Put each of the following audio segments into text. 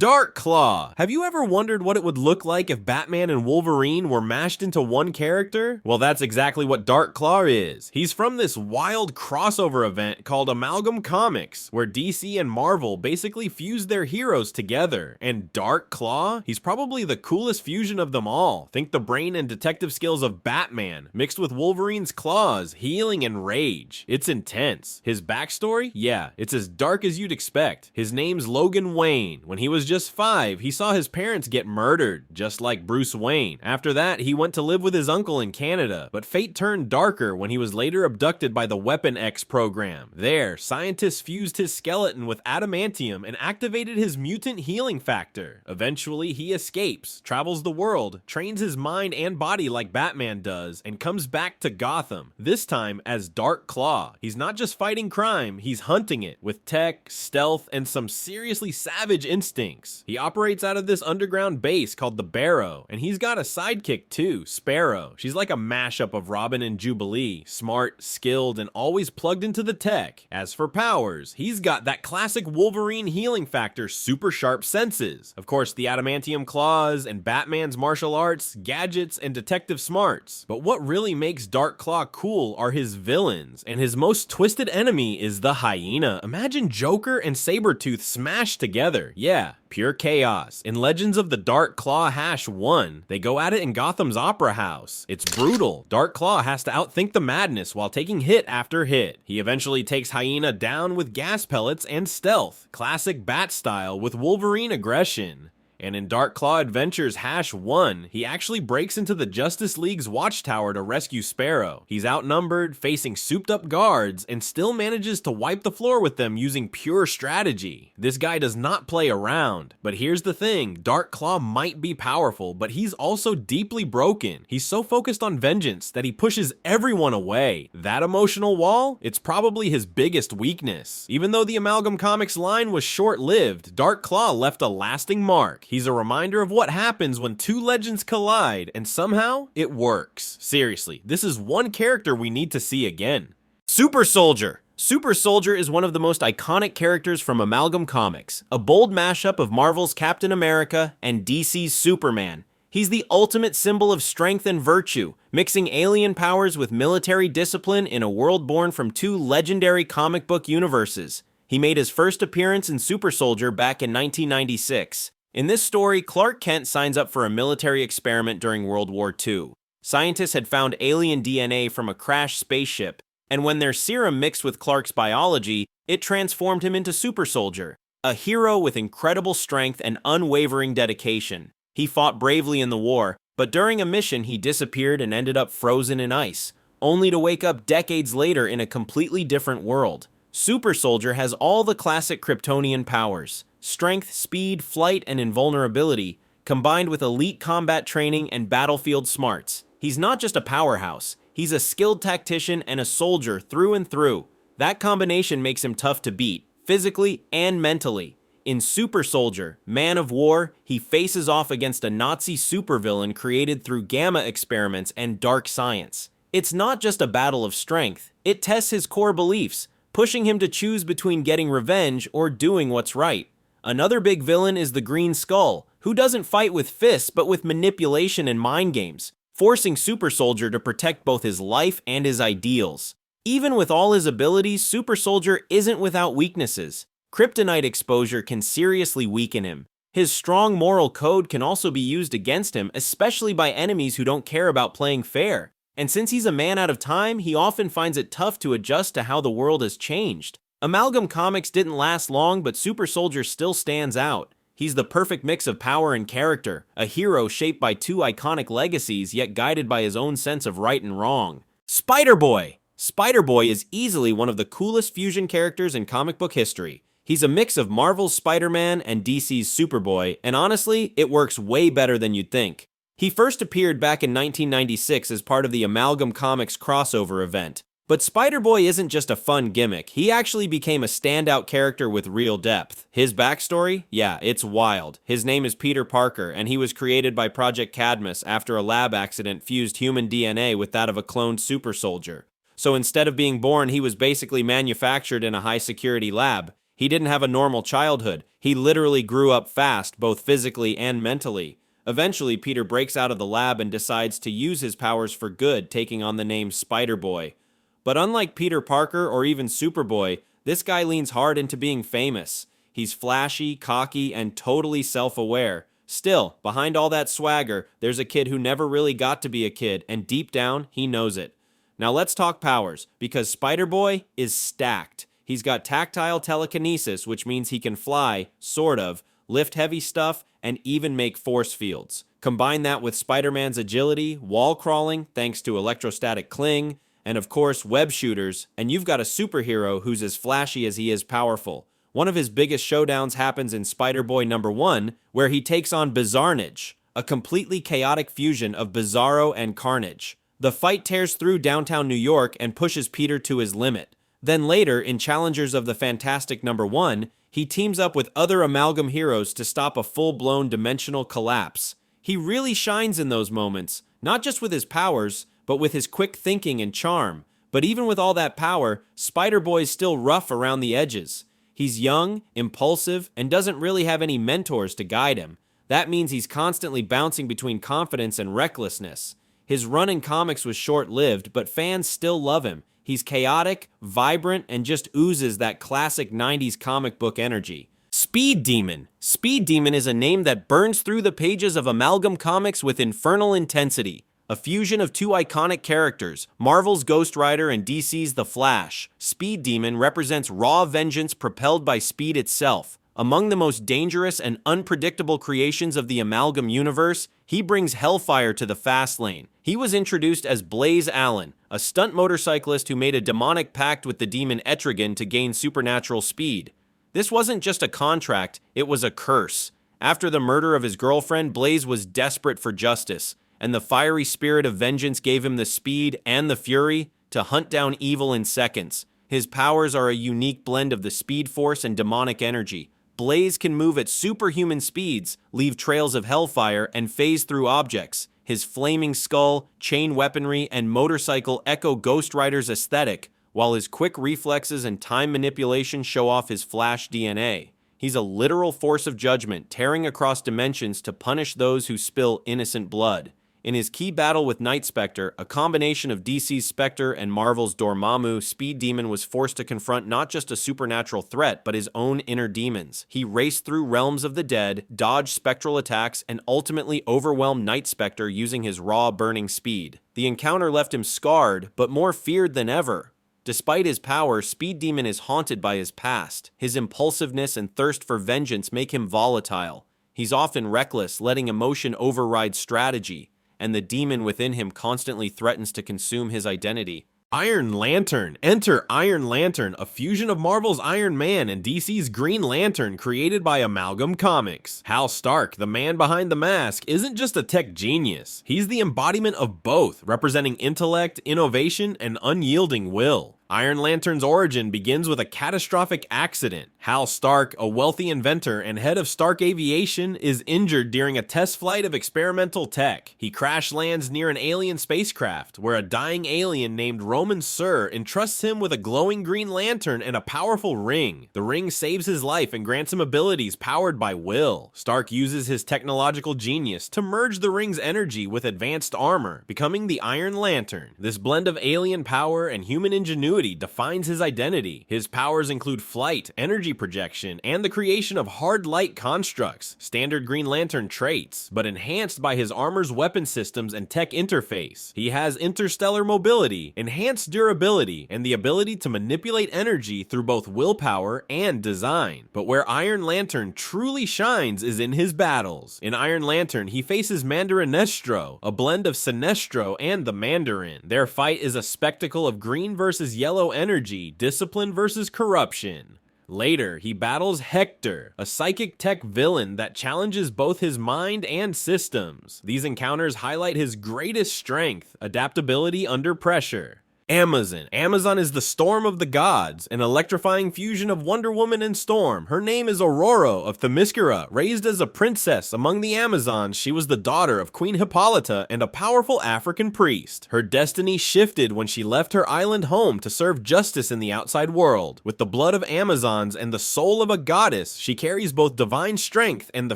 Dark Claw! Have you ever wondered what it would look like if Batman and Wolverine were mashed into one character? Well, that's exactly what Dark Claw is. He's from this wild crossover event called Amalgam Comics, where DC and Marvel basically fused their heroes together. And Dark Claw? He's probably the coolest fusion of them all. Think the brain and detective skills of Batman, mixed with Wolverine's claws, healing, and rage. It's intense. His backstory? Yeah, it's as dark as you'd expect. His name's Logan Wayne. When he was just 5, he saw his parents get murdered, just like Bruce Wayne. After that, he went to live with his uncle in Canada, but fate turned darker when he was later abducted by the Weapon X program. There, scientists fused his skeleton with adamantium and activated his mutant healing factor. Eventually, he escapes, travels the world, trains his mind and body like Batman does, and comes back to Gotham, this time as Dark Claw. He's not just fighting crime, he's hunting it, with tech, stealth, and some seriously savage instincts. He operates out of this underground base called the Barrow, and he's got a sidekick too, Sparrow. She's like a mashup of Robin and Jubilee, smart, skilled, and always plugged into the tech. As for powers, he's got that classic Wolverine healing factor, super sharp senses. Of course, the adamantium claws, and Batman's martial arts, gadgets, and detective smarts. But what really makes Dark Claw cool are his villains, and his most twisted enemy is the Hyena. Imagine Joker and Sabretooth smashed together. Yeah, pure chaos. In Legends of the Dark Claw Hash 1, they go at it in Gotham's Opera House. It's brutal. Dark Claw has to outthink the madness while taking hit after hit. He eventually takes Hyena down with gas pellets and stealth, classic Bat style with Wolverine aggression. And in Dark Claw Adventures Hash 1, he actually breaks into the Justice League's watchtower to rescue Sparrow. He's outnumbered, facing souped-up guards, and still manages to wipe the floor with them using pure strategy. This guy does not play around. But here's the thing, Dark Claw might be powerful, but he's also deeply broken. He's so focused on vengeance that he pushes everyone away. That emotional wall? It's probably his biggest weakness. Even though the Amalgam Comics line was short-lived, Dark Claw left a lasting mark. He's a reminder of what happens when two legends collide, and somehow, it works. Seriously, this is one character we need to see again. Super Soldier! Super Soldier is one of the most iconic characters from Amalgam Comics, a bold mashup of Marvel's Captain America and DC's Superman. He's the ultimate symbol of strength and virtue, mixing alien powers with military discipline in a world born from two legendary comic book universes. He made his first appearance in Super Soldier back in 1996. In this story, Clark Kent signs up for a military experiment during World War II. Scientists had found alien DNA from a crashed spaceship, and when their serum mixed with Clark's biology, it transformed him into Super Soldier, a hero with incredible strength and unwavering dedication. He fought bravely in the war, but during a mission he disappeared and ended up frozen in ice, only to wake up decades later in a completely different world. Super Soldier has all the classic Kryptonian powers: strength, speed, flight, and invulnerability, combined with elite combat training and battlefield smarts. He's not just a powerhouse, he's a skilled tactician and a soldier through and through. That combination makes him tough to beat, physically and mentally. In Super Soldier, Man of War, he faces off against a Nazi supervillain created through gamma experiments and dark science. It's not just a battle of strength, it tests his core beliefs, pushing him to choose between getting revenge or doing what's right. Another big villain is the Green Skull, who doesn't fight with fists but with manipulation and mind games, forcing Super Soldier to protect both his life and his ideals. Even with all his abilities, Super Soldier isn't without weaknesses. Kryptonite exposure can seriously weaken him. His strong moral code can also be used against him, especially by enemies who don't care about playing fair. And since he's a man out of time, he often finds it tough to adjust to how the world has changed. Amalgam Comics didn't last long, but Super Soldier still stands out. He's the perfect mix of power and character, a hero shaped by two iconic legacies yet guided by his own sense of right and wrong. Spider-Boy! Spider-Boy is easily one of the coolest fusion characters in comic book history. He's a mix of Marvel's Spider-Man and DC's Superboy, and honestly, it works way better than you'd think. He first appeared back in 1996 as part of the Amalgam Comics crossover event. But Spider-Boy isn't just a fun gimmick, he actually became a standout character with real depth. His backstory? Yeah, it's wild. His name is Peter Parker, and he was created by Project Cadmus after a lab accident fused human DNA with that of a cloned super soldier. So instead of being born, he was basically manufactured in a high-security lab. He didn't have a normal childhood. He literally grew up fast, both physically and mentally. Eventually, Peter breaks out of the lab and decides to use his powers for good, taking on the name Spider-Boy. But unlike Peter Parker or even Superboy, this guy leans hard into being famous. He's flashy, cocky, and totally self-aware. Still, behind all that swagger, there's a kid who never really got to be a kid, and deep down, he knows it. Now let's talk powers, because Spider-Boy is stacked. He's got tactile telekinesis, which means he can fly, sort of, lift heavy stuff, and even make force fields. Combine that with Spider-Man's agility, wall crawling, thanks to electrostatic cling, and of course web shooters, and you've got a superhero who's as flashy as he is powerful. One of his biggest showdowns happens in Spider-Boy #1, where he takes on Bizarnage, a completely chaotic fusion of Bizarro and Carnage. The fight tears through downtown New York and pushes Peter to his limit. Then later, in Challengers of the Fantastic #1, he teams up with other Amalgam heroes to stop a full-blown dimensional collapse. He really shines in those moments, not just with his powers, but with his quick thinking and charm. But even with all that power, Spider-Boy's still rough around the edges. He's young, impulsive, and doesn't really have any mentors to guide him. That means he's constantly bouncing between confidence and recklessness. His run in comics was short-lived, but fans still love him. He's chaotic, vibrant, and just oozes that classic 90s comic book energy. Speed Demon. Speed Demon is a name that burns through the pages of Amalgam Comics with infernal intensity. A fusion of two iconic characters, Marvel's Ghost Rider and DC's The Flash. Speed Demon represents raw vengeance propelled by speed itself. Among the most dangerous and unpredictable creations of the Amalgam universe, he brings hellfire to the fast lane. He was introduced as Blaze Allen, a stunt motorcyclist who made a demonic pact with the demon Etrigan to gain supernatural speed. This wasn't just a contract, it was a curse. After the murder of his girlfriend, Blaze was desperate for justice, and the fiery spirit of vengeance gave him the speed and the fury to hunt down evil in seconds. His powers are a unique blend of the Speed Force and demonic energy. Blaze can move at superhuman speeds, leave trails of hellfire, and phase through objects. His flaming skull, chain weaponry, and motorcycle echo Ghost Rider's aesthetic, while his quick reflexes and time manipulation show off his Flash DNA. He's a literal force of judgment, tearing across dimensions to punish those who spill innocent blood. In his key battle with Night Spectre, a combination of DC's Spectre and Marvel's Dormammu, Speed Demon was forced to confront not just a supernatural threat, but his own inner demons. He raced through realms of the dead, dodged spectral attacks, and ultimately overwhelmed Night Spectre using his raw, burning speed. The encounter left him scarred, but more feared than ever. Despite his power, Speed Demon is haunted by his past. His impulsiveness and thirst for vengeance make him volatile. He's often reckless, letting emotion override strategy, and the demon within him constantly threatens to consume his identity. Iron Lantern. Enter Iron Lantern, a fusion of Marvel's Iron Man and DC's Green Lantern created by Amalgam Comics. Hal Stark, the man behind the mask, isn't just a tech genius. He's the embodiment of both, representing intellect, innovation, and unyielding will. Iron Lantern's origin begins with a catastrophic accident. Hal Stark, a wealthy inventor and head of Stark Aviation, is injured during a test flight of experimental tech. He crash lands near an alien spacecraft, where a dying alien named Roman Sur entrusts him with a glowing green lantern and a powerful ring. The ring saves his life and grants him abilities powered by will. Stark uses his technological genius to merge the ring's energy with advanced armor, becoming the Iron Lantern. This blend of alien power and human ingenuity defines his identity. His powers include flight, energy projection, and the creation of hard light constructs, standard Green Lantern traits, but enhanced by his armor's weapon systems and tech interface. He has interstellar mobility, enhanced durability, and the ability to manipulate energy through both willpower and design. But where Iron Lantern truly shines is in his battles. In Iron Lantern, he faces Mandarinestro, a blend of Sinestro and the Mandarin. Their fight is a spectacle of green versus yellow energy, discipline versus corruption. Later, he battles Hector, a psychic tech villain that challenges both his mind and systems. These encounters highlight his greatest strength, adaptability under pressure. Amazon. Amazon is the storm of the gods, an electrifying fusion of Wonder Woman and Storm. Her name is Aurora of Themyscira. Raised as a princess among the Amazons, she was the daughter of Queen Hippolyta and a powerful African priest. Her destiny shifted when she left her island home to serve justice in the outside world. With the blood of Amazons and the soul of a goddess, she carries both divine strength and the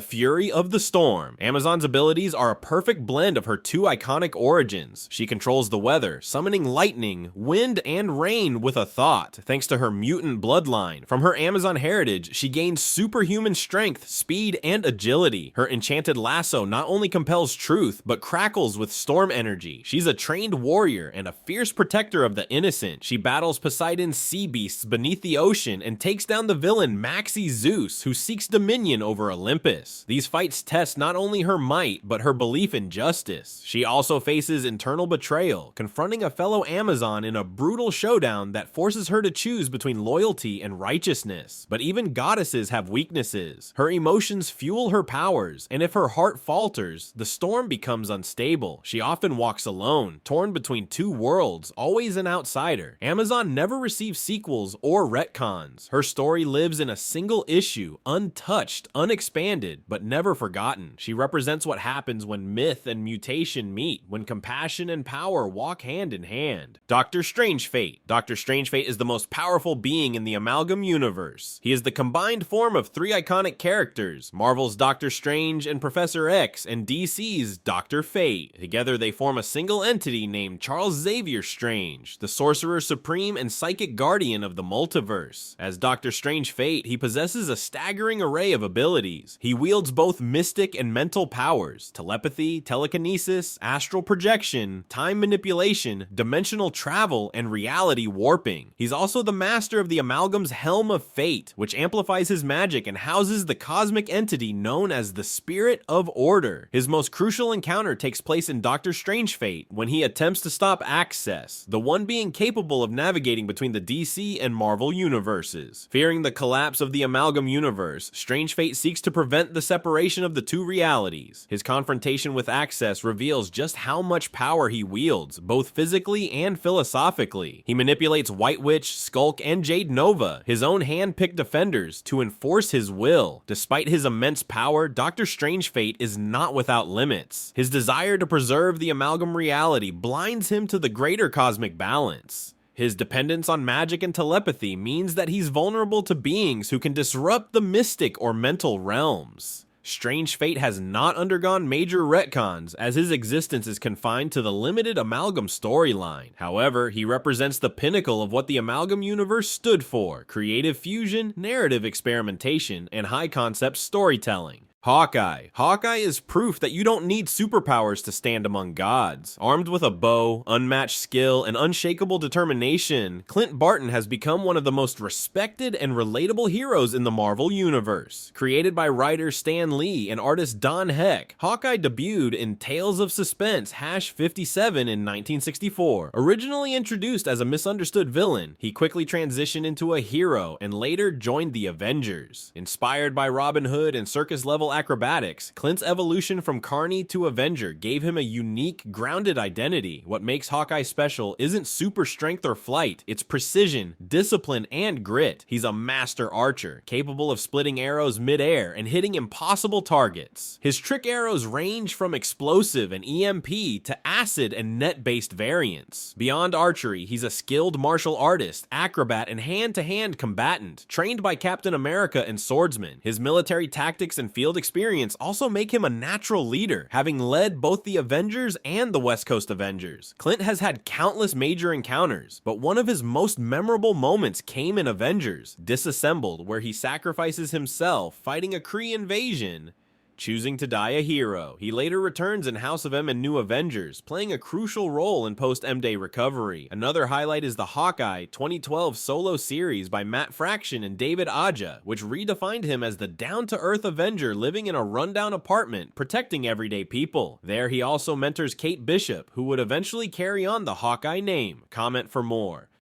fury of the storm. Amazon's abilities are a perfect blend of her two iconic origins. She controls the weather, summoning lightning, wind, and rain with a thought, thanks to her mutant bloodline. From her Amazon heritage, she gains superhuman strength, speed, and agility. Her enchanted lasso not only compels truth, but crackles with storm energy. She's a trained warrior and a fierce protector of the innocent. She battles Poseidon's sea beasts beneath the ocean and takes down the villain Maxi Zeus, who seeks dominion over Olympus. These fights test not only her might, but her belief in justice. She also faces internal betrayal, confronting a fellow Amazon in a brutal showdown that forces her to choose between loyalty and righteousness. But even goddesses have weaknesses. Her emotions fuel her powers, and if her heart falters, the storm becomes unstable. She often walks alone, torn between two worlds, always an outsider. Amazon never receives sequels or retcons. Her story lives in a single issue, untouched, unexpanded, but never forgotten. She represents what happens when myth and mutation meet, when compassion and power walk hand in hand. Doctorstrangefate. Doctorstrangefate is the most powerful being in the Amalgam Universe. He is the combined form of three iconic characters, Marvel's Doctor Strange and Professor X, and DC's Dr. Fate. Together they form a single entity named Charles Xavier Strange, the Sorcerer Supreme and Psychic Guardian of the Multiverse. As Doctorstrangefate, he possesses a staggering array of abilities. He wields both mystic and mental powers, telepathy, telekinesis, astral projection, time manipulation, dimensional travel, and reality warping. He's also the master of the Amalgam's Helm of Fate, which amplifies his magic and houses the cosmic entity known as the Spirit of Order. His most crucial encounter takes place in Doctorstrangefate when he attempts to stop Access, the one being capable of navigating between the DC and Marvel universes. Fearing the collapse of the Amalgam universe, Strangefate seeks to prevent the separation of the two realities. His confrontation with Access reveals just how much power he wields, both physically and philosophically. He manipulates White Witch, Skulk, and Jade Nova, his own hand-picked defenders, to enforce his will. Despite his immense power, Doctorstrangefate is not without limits. His desire to preserve the Amalgam reality blinds him to the greater cosmic balance. His dependence on magic and telepathy means that he's vulnerable to beings who can disrupt the mystic or mental realms. Strangefate has not undergone major retcons, as his existence is confined to the limited Amalgam storyline. However, he represents the pinnacle of what the Amalgam universe stood for: creative fusion, narrative experimentation, and high-concept storytelling. Hawkeye. Hawkeye is proof that you don't need superpowers to stand among gods. Armed with a bow, unmatched skill, and unshakable determination, Clint Barton has become one of the most respected and relatable heroes in the Marvel Universe. Created by writer Stan Lee and artist Don Heck, Hawkeye debuted in Tales of Suspense #57 in 1964. Originally introduced as a misunderstood villain, he quickly transitioned into a hero and later joined the Avengers. Inspired by Robin Hood and circus-level acrobatics, Clint's evolution from Carney to Avenger gave him a unique, grounded identity. What makes Hawkeye special isn't super strength or flight, it's precision, discipline, and grit. He's a master archer, capable of splitting arrows mid-air and hitting impossible targets. His trick arrows range from explosive and EMP to acid and net-based variants. Beyond archery, he's a skilled martial artist, acrobat, and hand-to-hand combatant, trained by Captain America and swordsman. His military tactics and field experience also make him a natural leader, having led both the Avengers and the West Coast Avengers. Clint has had countless major encounters, but one of his most memorable moments came in Avengers: Disassembled, where he sacrifices himself fighting a Kree invasion, choosing to die a hero. He later returns in House of M and New Avengers, playing a crucial role in post-M-Day recovery. Another highlight is the Hawkeye 2012 solo series by Matt Fraction and David Aja, which redefined him as the down-to-earth Avenger living in a rundown apartment, protecting everyday people. There he also mentors Kate Bishop, who would eventually carry on the Hawkeye name. Comment for more.